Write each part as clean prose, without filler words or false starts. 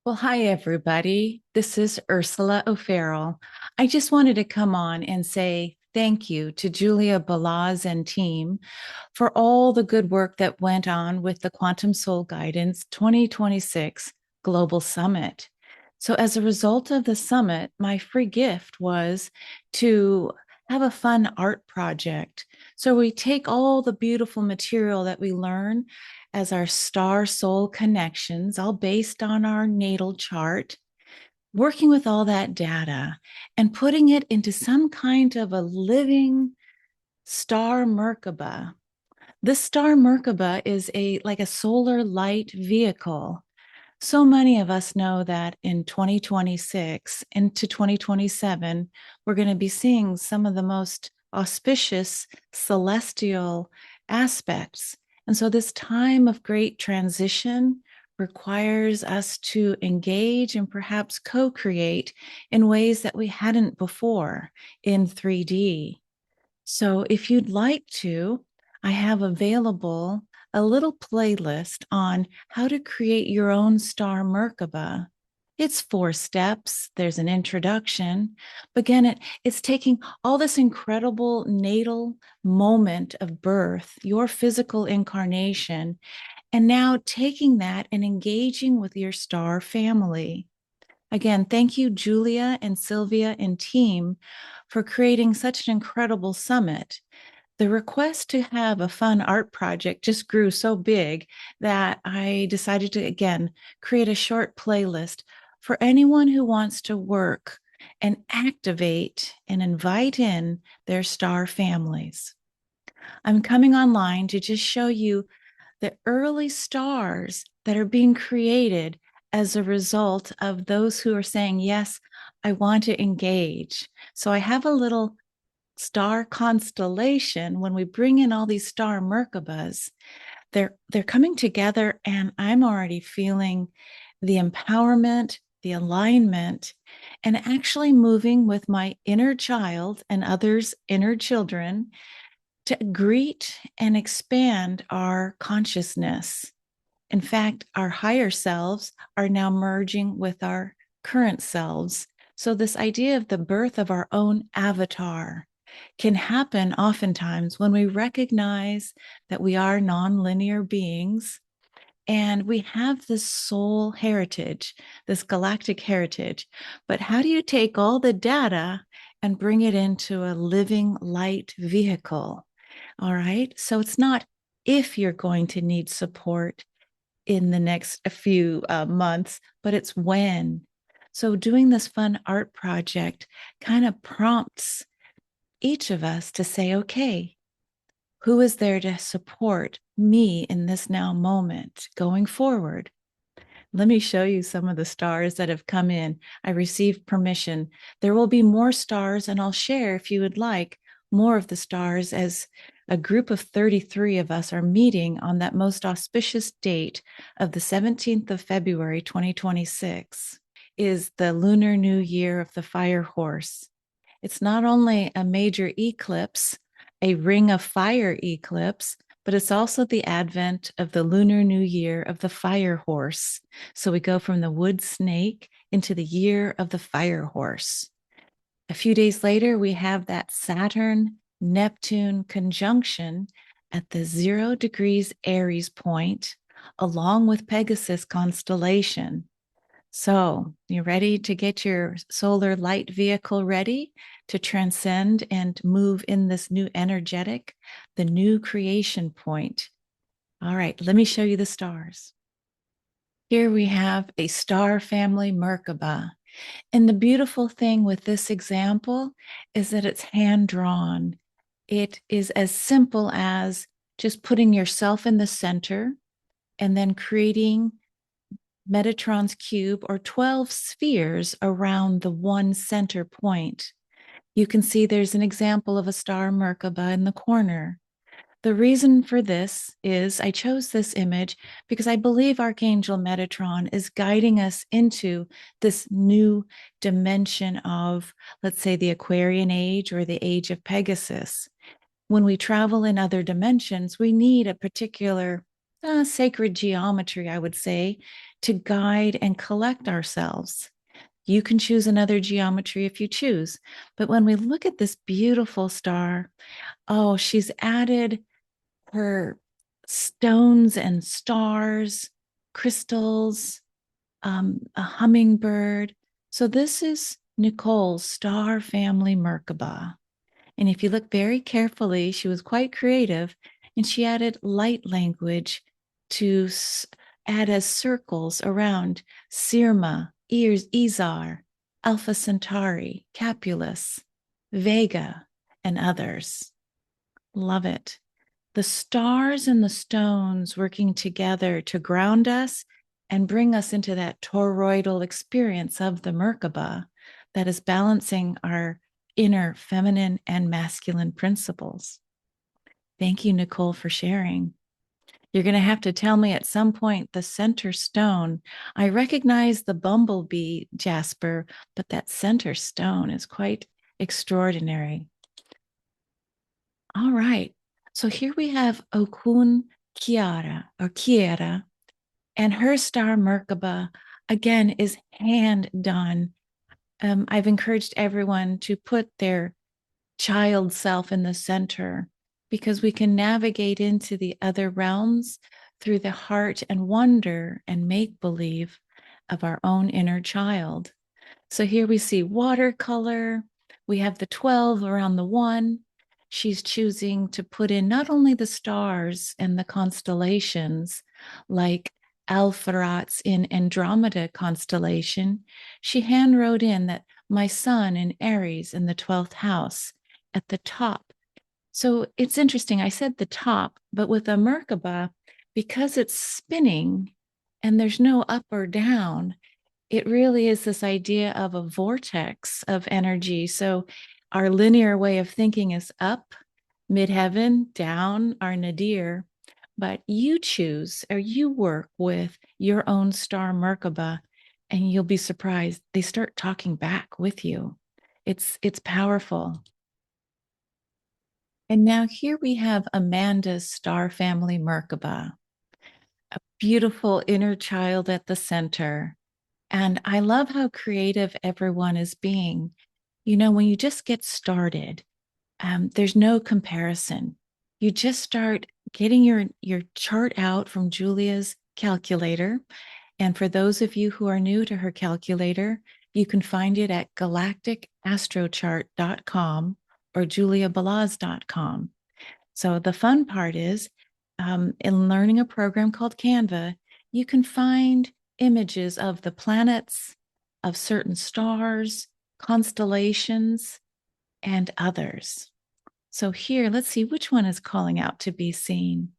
Well, hi, everybody. This is Ursula O'Farrell. I just wanted to come on and say thank you to Julia Balaz and team for all the good work that went on with the Quantum Soul Guidance 2026 Global Summit. So, as a result of the summit, my free gift was to have a fun art project. So, we take all the beautiful material that we learn as our star soul connections, all based on our natal chart, working with all that data and putting it into some kind of a living Star Merkaba. This Star Merkaba is like a solar light vehicle. So many of us know that in 2026 into 2027, we're going to be seeing some of the most auspicious celestial aspects. And so, this time of great transition requires us to engage and perhaps co create in ways that we hadn't before in 3D. So, if you'd like to, I have available a little playlist on how to create your own Star Merkaba. It's 4 steps. There's an introduction. But again, it's taking all this incredible natal moment of birth, your physical incarnation, and now taking that and engaging with your star family. Again, thank you, Julia and Sylvia and team, for creating such an incredible summit. The request to have a fun art project just grew so big that I decided to, again, create a short playlist for anyone who wants to work and activate and invite in their star families. I'm coming online to just show you the early stars that are being created as a result of those who are saying, yes, I want to engage. So I have a little star constellation. When we bring in all these star Merkabas, they're coming together, and I'm already feeling the empowerment, the alignment, and actually moving with my inner child and others' inner children to greet and expand our consciousness. In fact, our higher selves are now merging with our current selves. So, this idea of the birth of our own avatar can happen oftentimes when we recognize that we are nonlinear beings and we have this soul heritage, this galactic heritage. But how do you take all the data and bring it into a living light vehicle? All right. So it's not if you're going to need support in the next few months, but it's when. So doing this fun art project kind of prompts each of us to say, okay, who is there to support me in this now moment going forward? Let me show you some of the stars that have come in. I received permission. There will be more stars, and I'll share, if you would like, more of the stars as a group of 33 of us are meeting on that most auspicious date of the 17th of February, 2026, is the lunar new year of the fire horse. It's not only a major eclipse, a ring of fire eclipse, but it's also the advent of the lunar new year of the fire horse. So we go from the wood snake into the year of the fire horse. A few days later, we have that Saturn Neptune conjunction at the 0 degrees Aries point, along with Pegasus constellation. So, you ready to get your solar light vehicle ready to transcend and move in this new energetic, the new creation point? All right, let me show you the stars. Here we have a star family Merkaba. And the beautiful thing with this example is that it's hand drawn. It is as simple as just putting yourself in the center and then creating Metatron's cube or 12 spheres around the one center point. You can see there's an example of a star Merkaba in the corner. The reason for this is I chose this image because I believe Archangel Metatron is guiding us into this new dimension of, let's say, the Aquarian age or the age of Pegasus. when we travel in other dimensions, we need a particular sacred geometry, I would say, to guide and collect ourselves. You can choose another geometry if you choose. But when we look at this beautiful star, oh, she's added her stones and stars, crystals, a hummingbird. So this is Nicole's star family Merkaba. And if you look very carefully, she was quite creative and she added light language to add as circles around Sirma, Izar, Alpha Centauri, Capulus, Vega, and others. Love it. The stars and the stones working together to ground us and bring us into that toroidal experience of the Merkaba that is balancing our inner feminine and masculine principles. Thank you, Nicole, for sharing. You're going to have to tell me at some point the center stone. I recognize the bumblebee, Jasper, but that center stone is quite extraordinary. All right. So here we have Okun Kiara, and her star Merkaba, again, is hand done. I've encouraged everyone to put their child self in the center because we can navigate into the other realms through the heart and wonder and make believe of our own inner child. So here we see watercolor. We have the 12 around the 1. She's choosing to put in not only the stars and the constellations like Alpheratz in Andromeda constellation. She hand wrote in that my sun in Aries in the 12th house at the top. So it's interesting. I said the top, but with a Merkaba, because it's spinning and there's no up or down, it really is this idea of a vortex of energy. So our linear way of thinking is up, midheaven, down, our nadir. But you choose or you work with your own star Merkaba, and you'll be surprised. They start talking back with you. It's powerful. And now here we have Amanda's star family Merkaba, a beautiful inner child at the center. And I love how creative everyone is being. You know, when you just get started, there's no comparison. You just start getting your chart out from Julia's calculator. And for those of you who are new to her calculator, you can find it at galacticastrochart.com or juliabalaz.com. So the fun part is in learning a program called Canva, you can find images of the planets, of certain stars, constellations, and others. So here, let's see which one is calling out to be seen.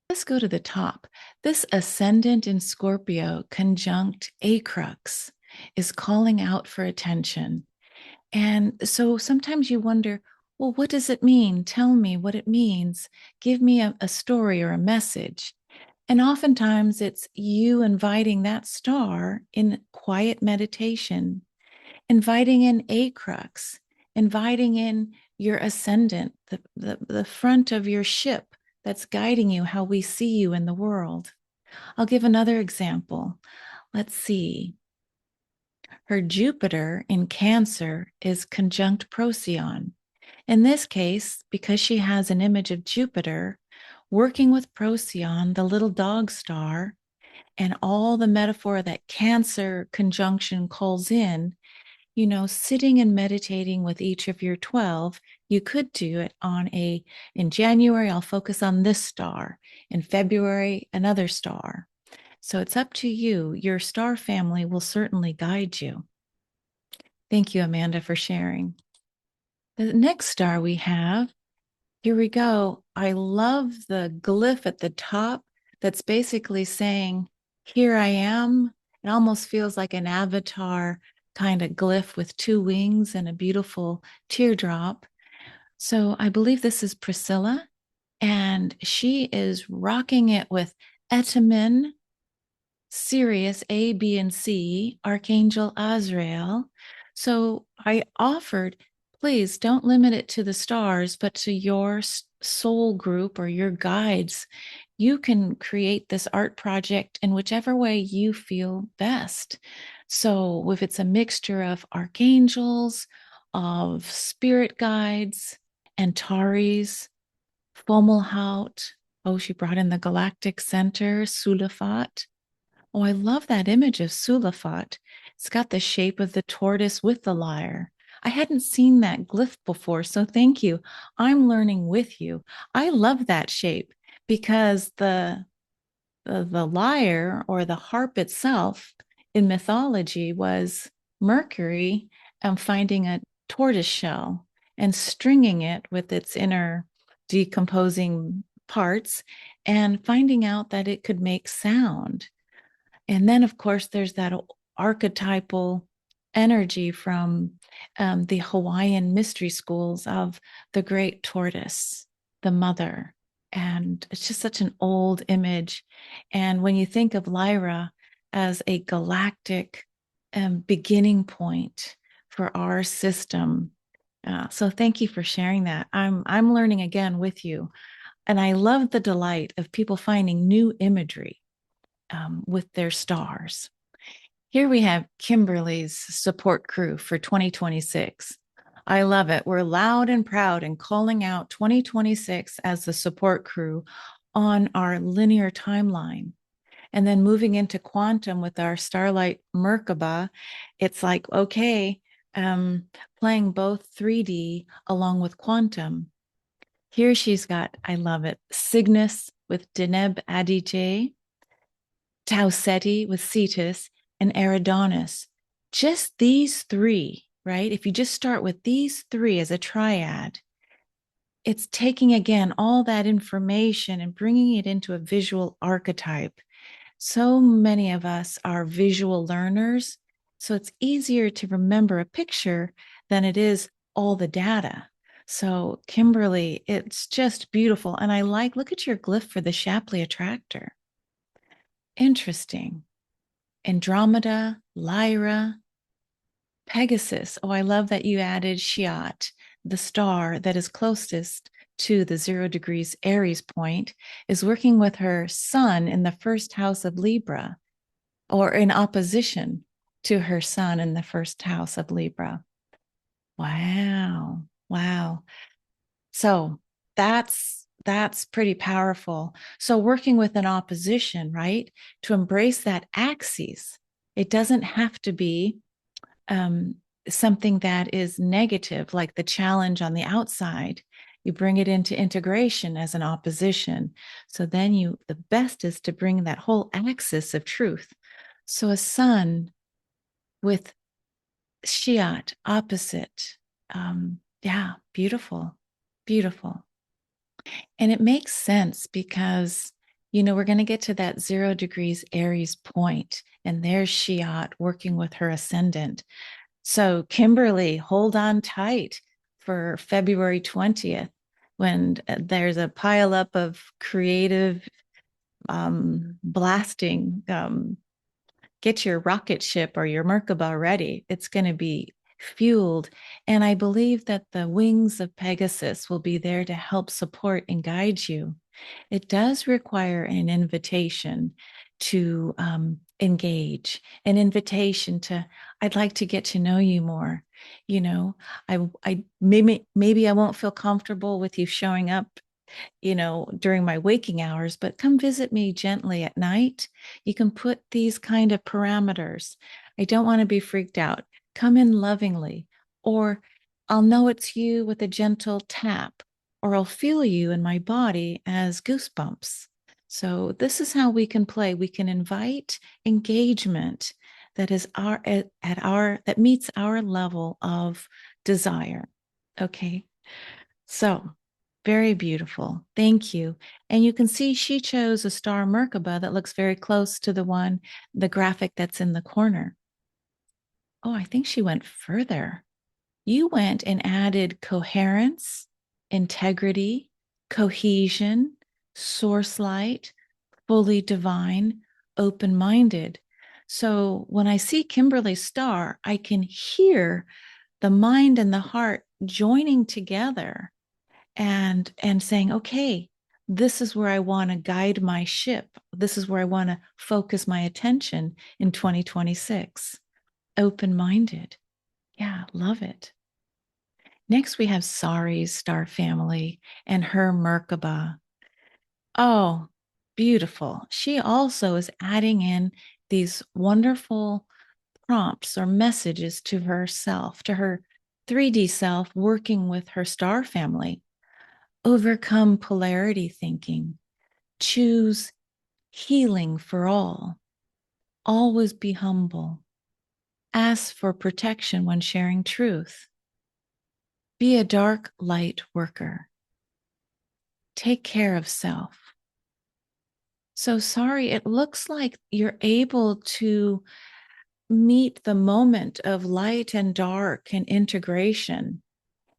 Let's go to the top. This ascendant in Scorpio conjunct Acrux is calling out for attention. And so sometimes you wonder, well, what does it mean? Tell me what it means. Give me a story or a message. And oftentimes it's you inviting that star in quiet meditation, inviting in Acrux, inviting in your ascendant, the front of your ship that's guiding you, how we see you in the world. I'll give another example. Let's see. Her Jupiter in Cancer is conjunct Procyon. In this case, because she has an image of Jupiter working with Procyon, the little dog star, and all the metaphor that Cancer conjunction calls in, you know, sitting and meditating with each of your 12, you could do it in January, I'll focus on this star. In February, another star. So it's up to you. Your star family will certainly guide you. Thank you, Amanda, for sharing. The next star we have, here we go. I love the glyph at the top that's basically saying, here I am. It almost feels like an avatar kind of glyph with 2 wings and a beautiful teardrop. So I believe this is Priscilla, and she is rocking it with Etamin, Sirius A, B, and C, Archangel Azrael. So I offered, please don't limit it to the stars, but to your soul group or your guides. You can create this art project in whichever way you feel best. So, if it's a mixture of archangels, of spirit guides, Antares, Fomalhaut. Oh, she brought in the Galactic Center, Sulafat. Oh, I love that image of Sulafat. It's got the shape of the tortoise with the lyre. I hadn't seen that glyph before, so thank you. I'm learning with you. I love that shape because the lyre or the harp itself in mythology was Mercury finding a tortoise shell and stringing it with its inner decomposing parts and finding out that it could make sound. And then, of course, there's that archetypal energy from the Hawaiian mystery schools of the great tortoise, the mother. And it's just such an old image. And when you think of Lyra as a galactic beginning point for our system, so thank you for sharing that. I'm learning again with you, and I love the delight of people finding new imagery with their stars. Here we have Kimberly's support crew for 2026. I love it. We're loud and proud and calling out 2026 as the support crew on our linear timeline. And then moving into quantum with our Starlight Merkaba, it's like, okay, playing both 3D along with quantum. Here she's got, I love it, Cygnus with Deneb Aditya, Tau Ceti with Cetus, and Eridanus. Just these three, right? If you just start with these three as a triad, it's taking again all that information and bringing it into a visual archetype. So many of us are visual learners, so it's easier to remember a picture than it is all the data. So, Kimberly, it's just beautiful. And I like, look at your glyph for the Shapley attractor. Interesting. Andromeda, Lyra, Pegasus. Oh, I love that you added Shiat, the star that is closest to the 0 degrees Aries point, is working with her sun in the first house of Libra, or in opposition to her sun in the first house of Libra. Wow. Wow. So that's pretty powerful. So working with an opposition, right? To embrace that axis. It doesn't have to be something that is negative, like the challenge on the outside. You bring it into integration as an opposition. So then the best is to bring that whole axis of truth. So a sun with Shiat opposite. Yeah, beautiful, beautiful. And it makes sense because, we're going to get to that 0 degrees Aries point, and there's Shiat working with her ascendant. So, Kimberly, hold on tight for February 20th when there's a pileup of creative blasting. Get your rocket ship or your Merkaba ready. It's going to be fueled. And I believe that the wings of Pegasus will be there to help support and guide you. It does require an invitation to engage, an invitation to, I'd like to get to know you more. I maybe I won't feel comfortable with you showing up during my waking hours, but come visit me gently at night. You can put these kind of parameters. I don't want to be freaked out. Come in lovingly, or I'll know it's you with a gentle tap, or I'll feel you in my body as goosebumps. So this is how we can play. We can invite engagement that is that meets our level of desire. Okay. So very beautiful. Thank you. And you can see she chose a Star Merkaba that looks very close to the graphic that's in the corner. Oh, I think she went further. You went and added coherence, integrity, cohesion, source light, fully divine, open minded. So when I see Kimberly's star, I can hear the mind and the heart joining together and saying, okay, this is where I want to guide my ship. This is where I want to focus my attention in 2026. Open-minded. Yeah, love it. Next, we have Sari's star family and her Merkaba. Oh, beautiful. She also is adding in these wonderful prompts or messages to herself, to her 3D self, working with her star family. Overcome polarity thinking. Choose healing for all. Always be humble. Ask for protection when sharing truth. Be a dark light worker. Take care of self. So sorry, it looks like you're able to meet the moment of light and dark and integration.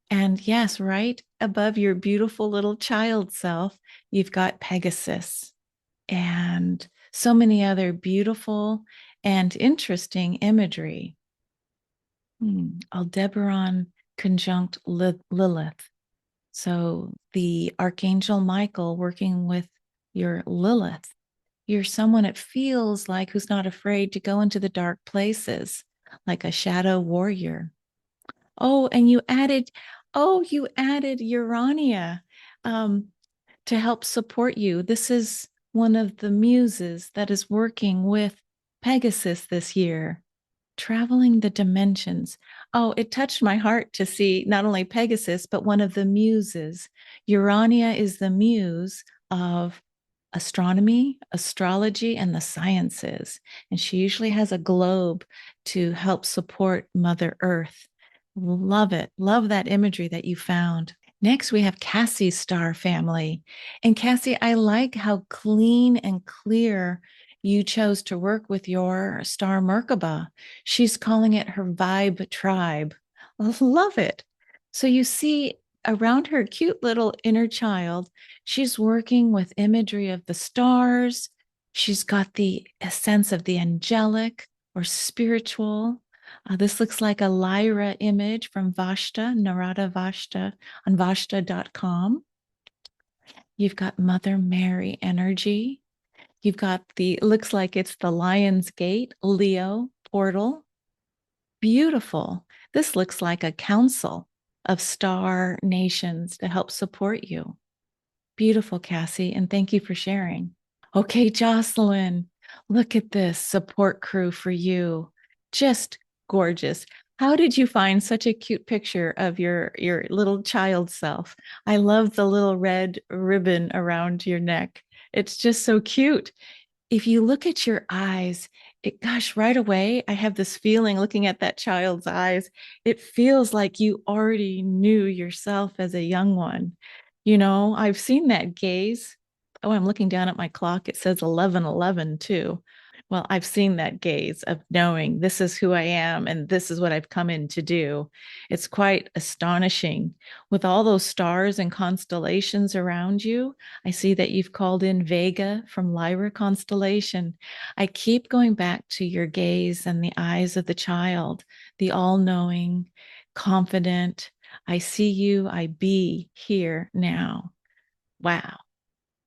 And yes, right above your beautiful little child self, you've got Pegasus and so many other beautiful and interesting imagery. Aldebaran conjunct Lilith. So the Archangel Michael working with your Lilith. You're someone it feels like who's not afraid to go into the dark places, like a shadow warrior. Oh, and you added Urania to help support you. This is one of the muses that is working with Pegasus this year, traveling the dimensions. Oh, it touched my heart to see not only Pegasus, but one of the muses. Urania is the muse of astronomy, astrology, and the sciences. And she usually has a globe to help support Mother Earth. Love it. Love that imagery that you found. Next, we have Cassie's star family. And Cassie, I like how clean and clear you chose to work with your Star Merkaba. She's calling it her vibe tribe. Love it. So you see around her cute little inner child, she's working with imagery of the stars. She's got the sense of the angelic or spiritual. This looks like a Lyra image from Vashta, Narada Vashta on Vashta.com. You've got Mother Mary energy. You've got looks like it's the Lion's Gate, Leo portal. Beautiful. This looks like a council of star nations to help support you. Beautiful, Cassie, and thank you for sharing. Okay, Jocelyn, look at this support crew for you. Just gorgeous. How did you find such a cute picture of your little child self? I love the little red ribbon around your neck. It's just so cute. If you look at your eyes, gosh, right away, I have this feeling looking at that child's eyes. It feels like you already knew yourself as a young one. You know, I've seen that gaze. Oh, I'm looking down at my clock. It says 11:11 too. Well, I've seen that gaze of knowing this is who I am and this is what I've come in to do. It's quite astonishing. With all those stars and constellations around you, I see that you've called in Vega from Lyra Constellation. I keep going back to your gaze and the eyes of the child, the all knowing, confident. I see you, I be here now. Wow.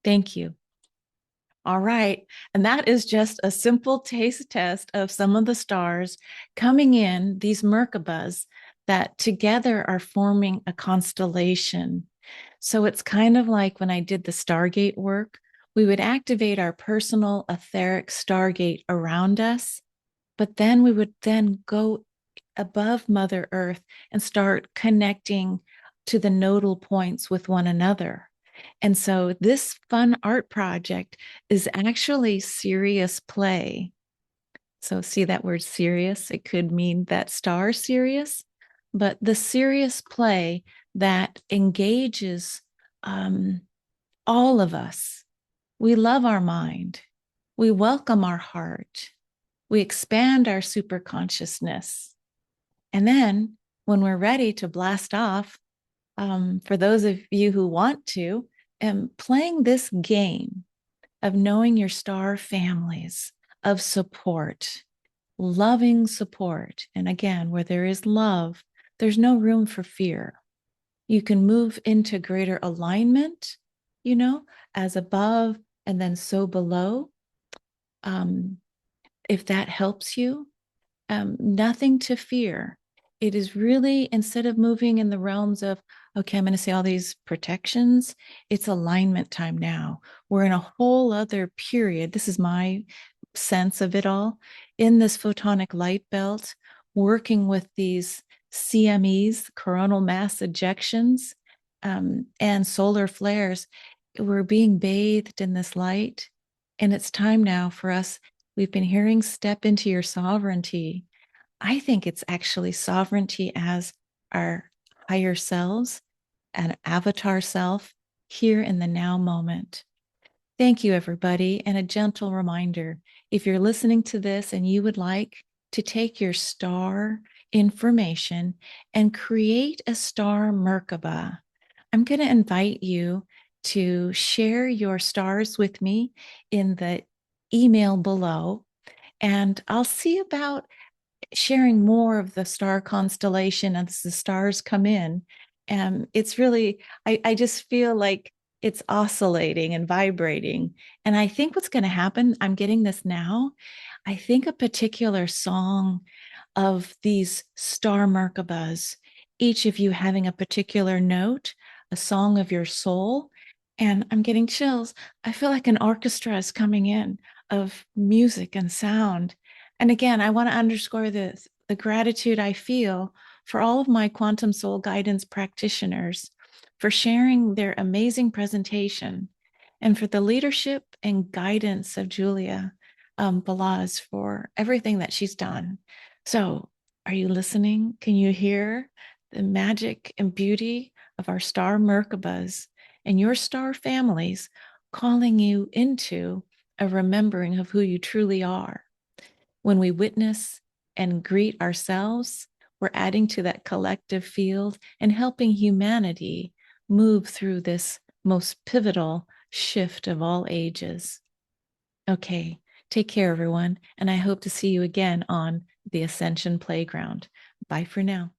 Thank you. All right. And that is just a simple taste test of some of the stars coming in, these Merkabas that together are forming a constellation. So it's kind of like when I did the Stargate work, we would activate our personal etheric Stargate around us, but then we would then go above Mother Earth and start connecting to the nodal points with one another. And so this fun art project is actually serious play. So see that word serious? It could mean that star Sirius, but the serious play that engages all of us. We love our mind. We welcome our heart. We expand our super consciousness. And then when we're ready to blast off, for those of you who want to, playing this game of knowing your star families, of support, loving support. And again, where there is love, there's no room for fear. You can move into greater alignment, you know, as above and then so below. Um, if that helps you, nothing to fear. It is really, instead of moving in the realms of, okay, I'm going to say all these protections, it's alignment time now. We're in a whole other period. This is my sense of it all in this photonic light belt, working with these CMEs, coronal mass ejections, and solar flares. We're being bathed in this light. And it's time now for us. We've been hearing step into your sovereignty. I think it's actually sovereignty as our higher selves, an avatar self here in the now moment. Thank you, everybody. And a gentle reminder, if you're listening to this and you would like to take your star information and create a star Merkaba, I'm going to invite you to share your stars with me in the email below. And I'll see about sharing more of the star constellation as the stars come in. And it's really, I just feel like it's oscillating and vibrating. And I think what's going to happen, I'm getting this now. I think a particular song of these Star Merkabas, each of you having a particular note, a song of your soul. And I'm getting chills. I feel like an orchestra is coming in of music and sound. And again, I want to underscore this, the gratitude I feel for all of my quantum soul guidance practitioners for sharing their amazing presentation and for the leadership and guidance of Julia Balaz for everything that she's done. So, are you listening? Can you hear the magic and beauty of our star Merkabas and your star families calling you into a remembering of who you truly are? When we witness and greet ourselves, we're adding to that collective field and helping humanity move through this most pivotal shift of all ages. Okay, take care, everyone, and I hope to see you again on the Ascension Playground. Bye for now.